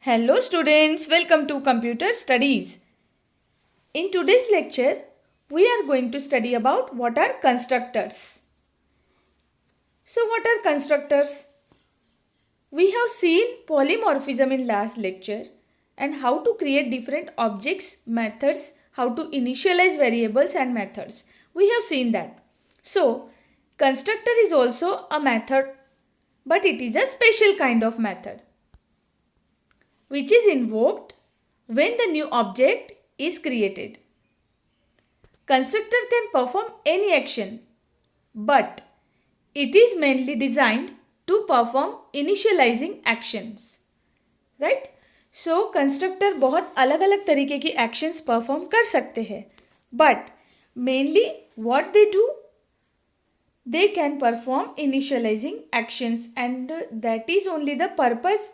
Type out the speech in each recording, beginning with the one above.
Hello students, welcome to Computer Studies. In today's lecture, we are going to study about what are constructors. So what are constructors? We have seen polymorphism in last lecture and how to create different objects, methods, how to initialize variables and methods. We have seen that. So constructor is also a method, but it is a special kind of method which is invoked when the new object is created. Constructor can perform any action, but it is mainly designed to perform initializing actions. Right? So constructor बहुत अलग अलग तरीके की actions perform कर सकते हैं, but mainly what they do, they can perform initializing actions, and that is only the purpose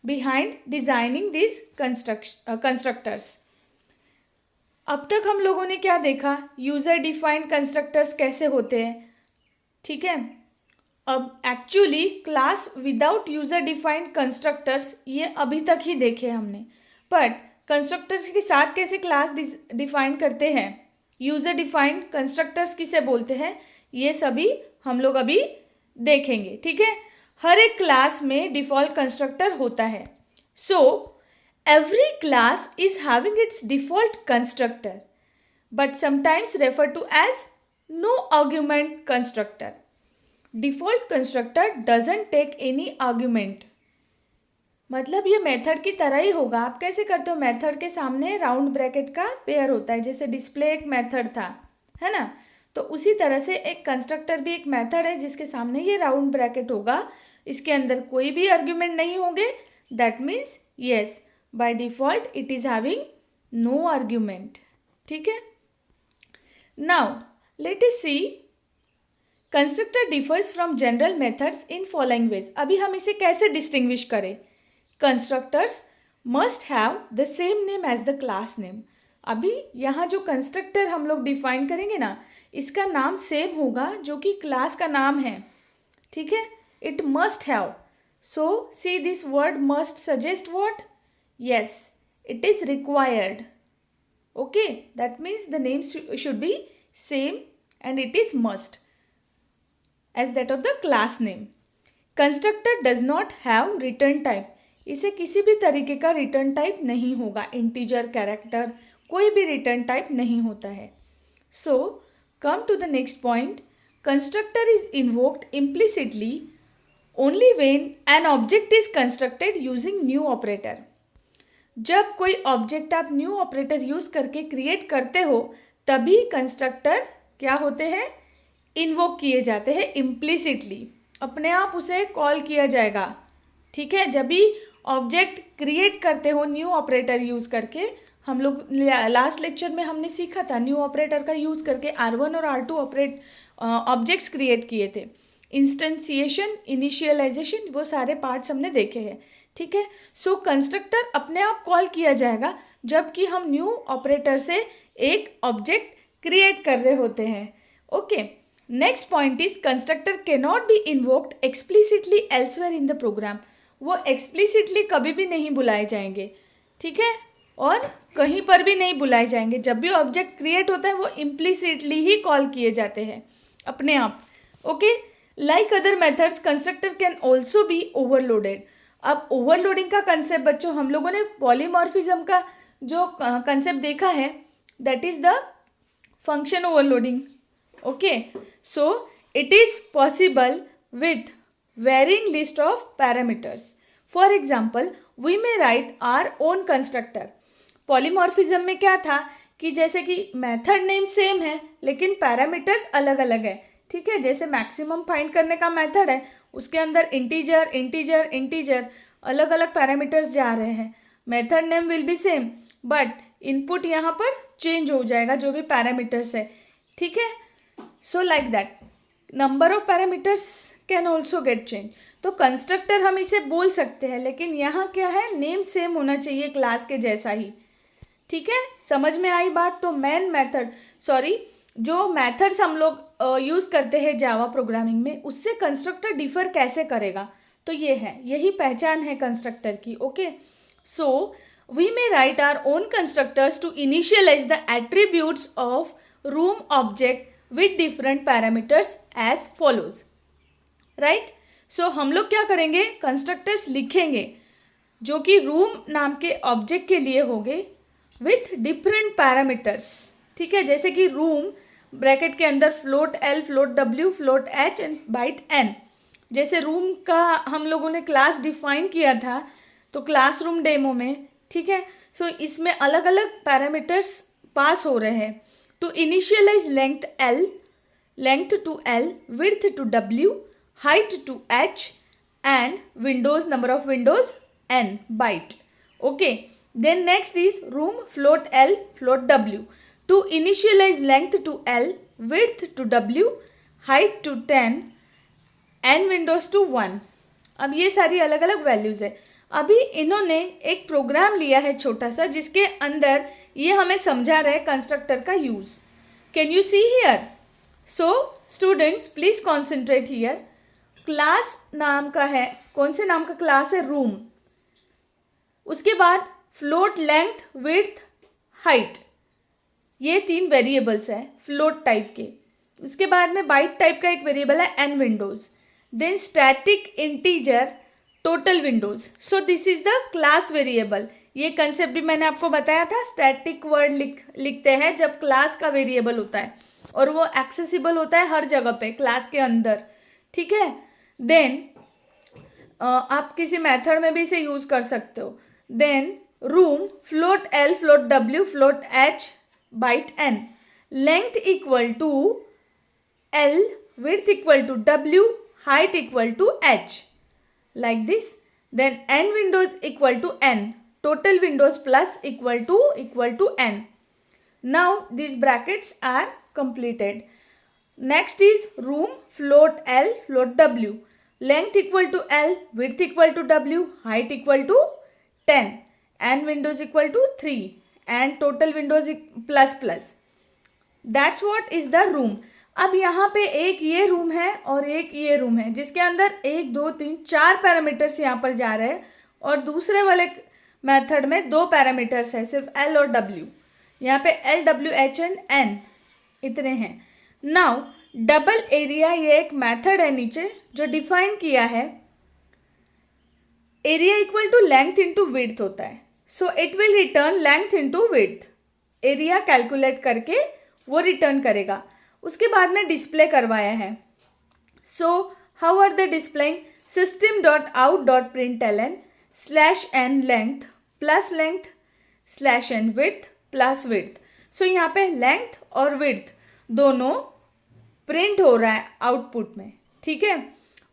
behind designing these constructors. अब तक हम लोगों ने क्या देखा, यूज़र डिफाइंड कंस्ट्रक्टर्स कैसे होते हैं. ठीक है, अब actually class without user defined constructors ये अभी तक ही देखे हमने, बट कंस्ट्रक्टर्स के साथ कैसे क्लास डिफाइन करते हैं, यूज़र डिफाइंड कंस्ट्रक्टर्स किसे बोलते हैं, ये सभी हम लोग अभी देखेंगे. ठीक है, हर एक क्लास में डिफ़ॉल्ट कंस्ट्रक्टर होता है. So every class is having its default constructor, but sometimes refer to as no argument constructor. Default constructor doesn't take any argument. मतलब ये मेथड की तरह ही होगा. आप कैसे करते हो, मेथड के सामने राउंड ब्रैकेट का पेयर होता है, जैसे डिस्प्ले एक मेथड था, है ना. तो उसी तरह से एक कंस्ट्रक्टर भी एक मेथड है जिसके सामने ये राउंड ब्रैकेट होगा, इसके अंदर कोई भी आर्ग्यूमेंट नहीं होंगे. That means yes, by default it is having no argument. ठीक है, now let us see constructor differs from general methods in following ways. अभी हम इसे कैसे डिस्टिंग्विश करें. Constructors must have the same name as the class name. अभी यहाँ जो कंस्ट्रक्टर हम लोग डिफाइन करेंगे ना, इसका नाम सेम होगा जो कि क्लास का नाम है. ठीक है, it must have. So see this word must suggest what, yes, it is required. Okay, that means the name should be same and it is must as that of the class name. Constructor does not have return type. इसे किसी भी तरीके का return type नहीं होगा. Integer, character, कोई भी return type नहीं होता है. So come to the next point. Constructor is invoked implicitly only when an object is constructed using new operator. जब कोई ऑब्जेक्ट आप न्यू ऑपरेटर यूज़ करके क्रिएट करते हो, तभी कंस्ट्रक्टर क्या होते हैं, इन्वोक किए जाते हैं इम्प्लिसिटली. अपने आप उसे कॉल किया जाएगा. ठीक है, जब भी ऑब्जेक्ट क्रिएट करते हो न्यू ऑपरेटर यूज़ करके, हम लोग लास्ट लेक्चर में हमने सीखा था न्यू ऑपरेटर का यूज़ करके R1 और R2 ऑब्जेक्ट्स क्रिएट किए थे. इंस्टेंसिएशन, इनिशियलाइजेशन, वो सारे पार्ट्स हमने देखे हैं. ठीक है, सो कंस्ट्रक्टर अपने आप कॉल किया जाएगा जबकि हम न्यू ऑपरेटर से एक ऑब्जेक्ट क्रिएट कर रहे होते हैं. Okay, next point is constructor can not be invoked explicitly elsewhere in the program. वो एक्सप्लिसिटली कभी भी नहीं बुलाए जाएंगे. ठीक है, और कहीं पर भी नहीं बुलाए जाएंगे. जब भी ऑब्जेक्ट क्रिएट होता है वो इम्प्लिसिटली ही कॉल किए जाते हैं अपने आप. Okay, like other methods constructor can also be overloaded. अब ओवरलोडिंग का कंसेप्ट बच्चों हम लोगों ने पॉलीमॉर्फिज्म का जो कंसेप्ट देखा है, that is the function overloading. Okay, so it is possible with varying list of parameters. For example we may write our own constructor. Polymorphism में क्या था कि जैसे कि मेथड नेम सेम है लेकिन पैरामीटर्स अलग अलग है. ठीक है, जैसे मैक्सिमम फाइंड करने का मेथड है, उसके अंदर इंटीजर इंटीजर इंटीजर अलग अलग पैरामीटर्स जा रहे हैं. Method name will be same but input यहाँ पर चेंज हो जाएगा जो भी पैरामीटर्स है. ठीक है, so like that number of parameters can also get change. तो कंस्ट्रक्टर हम इसे बोल सकते हैं, लेकिन यहाँ क्या है, नेम सेम होना चाहिए क्लास के जैसा ही. ठीक है, समझ में आई बात. तो मेन मेथड जो मेथड्स हम लोग यूज़ करते हैं जावा प्रोग्रामिंग में, उससे कंस्ट्रक्टर डिफ़र कैसे करेगा. तो ये है, यही पहचान है कंस्ट्रक्टर की. Okay, So we may write our own constructors to initialize the attributes of room object with different parameters as follows. Right? So हम लोग क्या करेंगे, कंस्ट्रक्टर्स लिखेंगे जो कि रूम नाम के ऑब्जेक्ट के लिए होंगे विथ डिफरेंट पैरामीटर्स. ठीक है, जैसे कि रूम ब्रैकेट के अंदर float L, float W, float H and byte N. जैसे रूम का हम लोगों ने क्लास डिफाइन किया था तो क्लासरूम डेमो में. ठीक है, सो इसमें अलग अलग पैरामीटर्स पास हो रहे हैं. To initialize length L, length to L, width to W, height to H and windows, number of windows n byte. Okay, then next is room float L, float W. To initialize length to L, width to W, height to 10 and windows to 1. अब ये सारी अलग अलग values है. अभी इन्होंने एक programme लिया है छोटा सा जिसके अंदर ये हमें समझा रहे कंस्ट्रक्टर का use. Can you see here? So students please concentrate here. Class नाम का है, कौन से नाम का क्लास है? रूम. उसके बाद फ्लोट लेंथ, विड्थ, हाइट, ये 3 वेरिएबल्स हैं फ्लोट टाइप के. उसके बाद में बाइट टाइप का एक वेरिएबल है N windows. Then static integer, total windows. So this is the class variable. ये कंसेप्ट भी मैंने आपको बताया था. स्टैटिक वर्ड लिखते हैं जब क्लास का वेरिएबल होता है और वो एक्सेसिबल होता है हर जगह पे क्लास के अंदर. ठीक है, देन आप किसी मेथड में भी इसे यूज़ कर सकते हो. Then room float L, float W, float H, byte n. Length equal to L, width equal to W, height equal to H. Like this. Then n windows equal to n. Total windows plus equal to n. Now these brackets are completed. Next is room float L, float W. Length equal to L, width equal to W, height equal to 10 and windows equal to 3 and total windows plus. That's what is the room. अब यहाँ पे एक ये room है और एक ये room है जिसके अंदर 1, 2, 3, 4 पैरामीटर्स यहाँ पर जा रहे हैं और दूसरे वाले मेथड में 2 पैरामीटर्स है, सिर्फ L और W. यहाँ पे L, W, H and N इतने हैं. नाउ डबल एरिया, ये एक मेथड है नीचे जो डिफाइन किया है. Area equal to length into width होता है. So it will return length into width. Area calculate करके वो रिटर्न करेगा. उसके बाद में डिस्प्ले करवाया है. So how are the displaying? System dot out dot println slash n length plus length slash n width plus width. So यहाँ पे लेंथ और विड्थ दोनों प्रिंट हो रहा है आउटपुट में. ठीक है,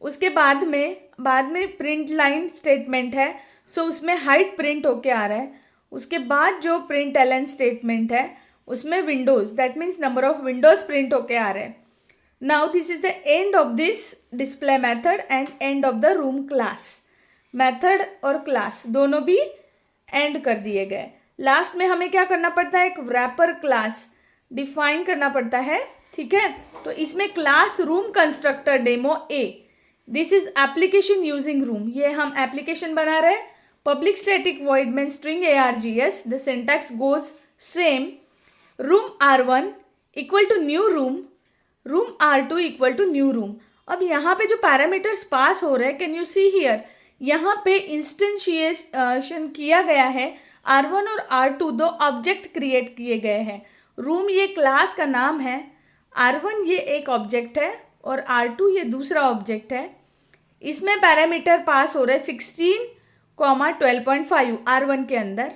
उसके बाद में प्रिंट लाइन स्टेटमेंट है. सो उसमें हाइट प्रिंट होके आ रहा है. उसके बाद जो प्रिंट एलन स्टेटमेंट है उसमें Windows, that means number of Windows print होके आ रहे हैं. Now this is the end of this display method and end of the room class. Method और क्लास दोनों भी एंड कर दिए गए. लास्ट में हमें क्या करना पड़ता है? एक रैपर क्लास डिफाइन करना पड़ता है. ठीक है, तो इसमें class room constructor demo A. This is application using room. ये हम एप्लीकेशन बना रहे हैं. Public static void main string args. The syntax goes same. Room r1 equal to new room, room r2 equal to new room. अब यहाँ पे जो parameters pass हो रहे हैं, कैन यू सी हियर, यहाँ पे इंस्टेंशिएशन किया गया है. r1 और r2 दो ऑब्जेक्ट क्रिएट किए गए हैं. रूम ये क्लास का नाम है, r1 ये एक ऑब्जेक्ट है और r2 ये दूसरा ऑब्जेक्ट है. इसमें पैरामीटर पास हो रहे हैं 16, 12.5 r1 के अंदर,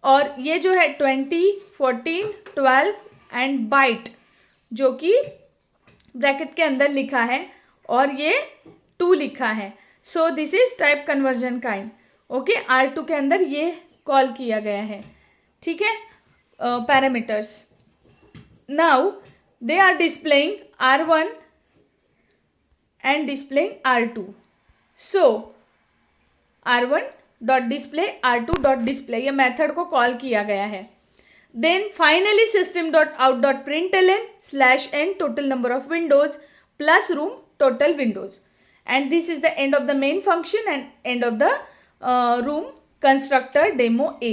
और ये जो है 20, 14, 12 एंड बाइट जो कि ब्रैकेट के अंदर लिखा है और ये 2 लिखा है. सो this is type conversion kind. Okay, r2 के अंदर ये कॉल किया गया है. ठीक है, parameters. Now they are displaying r1 and displaying r2. So r1 dot display, r2 dot display, ये मेथड को कॉल किया गया है. Then finally system dot out dot println slash n total number of windows plus room total windows. And this is the end of the main function and end of the room constructor demo A.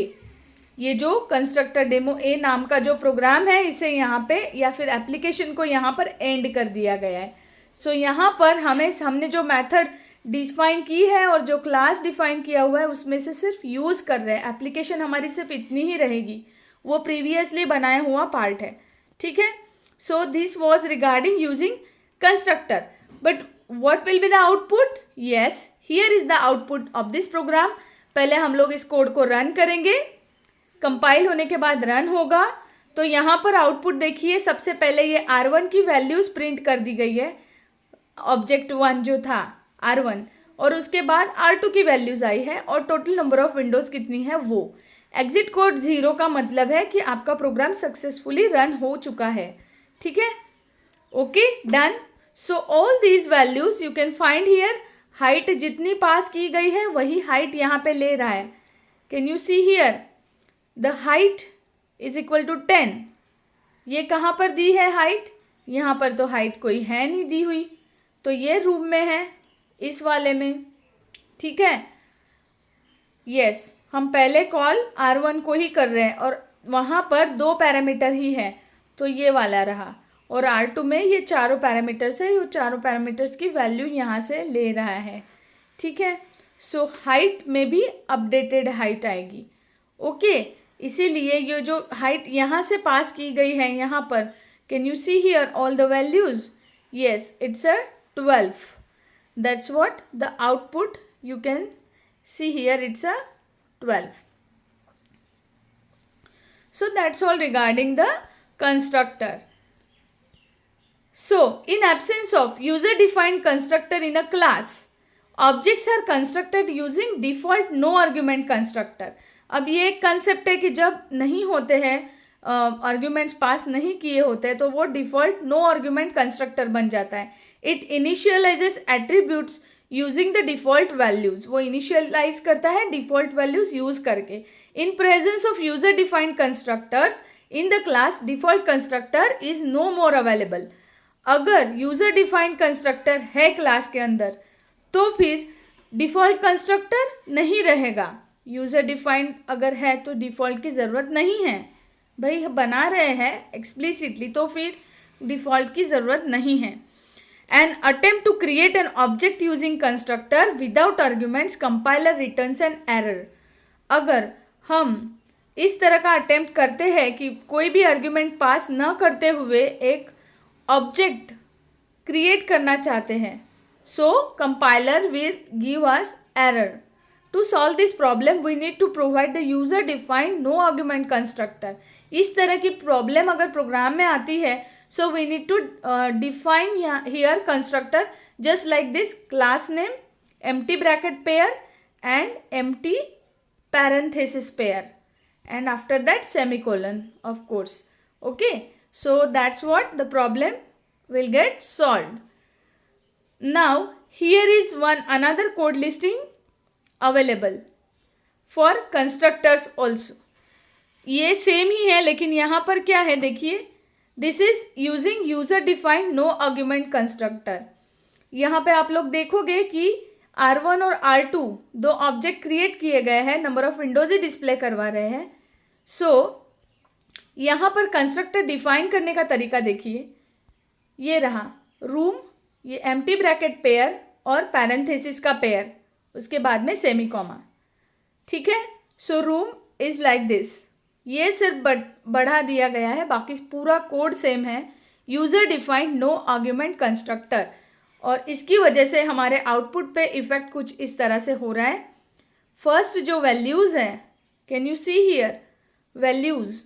ये जो constructor demo ए नाम का जो programme है, इसे यहाँ पे या फिर एप्लीकेशन को यहाँ पर एंड कर दिया गया है। सो यहाँ पर हमने जो मेथड डिफाइन की है और जो क्लास डिफाइन किया हुआ है उसमें से सिर्फ यूज़ कर रहे हैं। एप्लीकेशन हमारी सिर्फ इतनी ही रहेगी, वो प्रीवियसली बनाया हुआ पार्ट है, ठीक है। So this was regarding using constructor, but what will be the output? Yes, here is the output of this program. पहले हम लोग इस कोड को रन करेंगे, कंपाइल होने के बाद रन होगा। तो यहाँ पर आउटपुट देखिए, सबसे पहले ये R1 की वैल्यूज़ प्रिंट कर दी गई है, ऑब्जेक्ट 1 जो था R1, और उसके बाद R2 की वैल्यूज़ आई है और टोटल नंबर ऑफ विंडोज़ कितनी है वो। एग्जिट कोड 0 का मतलब है कि आपका प्रोग्राम सक्सेसफुली रन हो चुका है, ठीक है। Okay, done. So all these values you can find here. Height जितनी पास की गई है वही हाइट यहाँ पे ले रहा है। Can you see here the height is equal to 10। ये कहाँ पर दी है हाइट? यहाँ पर तो हाइट कोई है नहीं दी हुई, तो ये रूम में है, इस वाले में, ठीक है। यस, हम पहले कॉल R1 को ही कर रहे हैं और वहाँ पर 2 पैरामीटर ही है, तो ये वाला रहा। और R2 में ये चारों पैरामीटर्स है, ये चारों पैरामीटर्स की वैल्यू यहाँ से ले रहा है, ठीक है। सो हाइट में भी अपडेटेड हाइट आएगी, ओके। इसीलिए ये जो हाइट यहाँ से पास की गई है यहाँ पर, can you see here all the values? Yes, it's a 12। That's what the output you can see here, it's a 12। So that's all regarding the constructor. So, in absence of user-defined constructor in a class, objects are constructed using default no argument constructor. अब ये एक concept है कि जब नहीं होते हैं arguments pass नहीं किए होते हैं तो वो डिफॉल्ट नो आर्ग्यूमेंट कंस्ट्रक्टर बन जाता है. It initializes attributes using the default values. वो इनिशियलाइज करता है डिफॉल्ट वैल्यूज यूज करके. In presence of user defined constructors in the class, default constructor is no more available. अगर यूजर डिफाइंड कंस्ट्रक्टर है class के अंदर तो फिर डिफॉल्ट कंस्ट्रक्टर नहीं रहेगा. यूजर डिफाइंड अगर है तो डिफॉल्ट की ज़रूरत नहीं है. भाई बना रहे हैं एक्सप्लिसिटली तो फिर डिफॉल्ट की ज़रूरत नहीं है. An attempt to create an object using constructor without arguments, compiler returns an error. अगर हम इस तरह का अटेम्प्ट करते हैं कि कोई भी आर्ग्यूमेंट पास न करते हुए एक ऑब्जेक्ट क्रिएट करना चाहते हैं, so compiler will give us error. To solve this problem, we need to provide the user-defined no-argument constructor. इस तरह की प्रॉब्लम अगर प्रोग्राम में आती है, so we need to define here constructor just like this: class name, empty bracket pair, and empty parenthesis pair, and after that semicolon, of course. Okay, so that's what the problem will get solved. Now here is another code listing available for constructors also. ये same ही है लेकिन यहाँ पर क्या है देखिए, this is using user defined no argument constructor. यहाँ पे आप लोग देखोगे कि R1 और R2 दो ऑब्जेक्ट क्रिएट किए गए हैं, number of Windows he display करवा रहे हैं. सो यहाँ पर कंस्ट्रक्टर डिफाइन करने का तरीका देखिए, ये रहा रूम, ये एम्प्टी ब्रैकेट पेयर और पैरेंथेसिस का पेयर, उसके बाद में सेमी कॉमा. ठीक है. So room is like this. ये सिर्फ बढ़ा दिया गया है, बाकी पूरा कोड सेम है. User defined no argument constructor, और इसकी वजह से हमारे आउटपुट पे इफेक्ट कुछ इस तरह से हो रहा है. फर्स्ट जो वैल्यूज़ हैं, can you see here values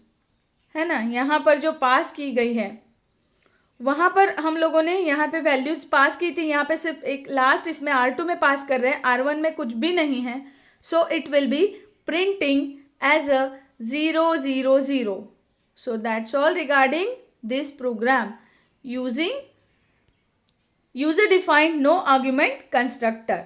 है ना, यहाँ पर जो पास की गई है वहाँ पर हम लोगों ने यहाँ पे वैल्यूज़ पास की थी. यहाँ पे सिर्फ एक लास्ट इसमें R2 में पास कर रहे हैं, R1 में कुछ भी नहीं है. So it will be printing as a 0 0 0. So that's all regarding this program using user defined no argument constructor.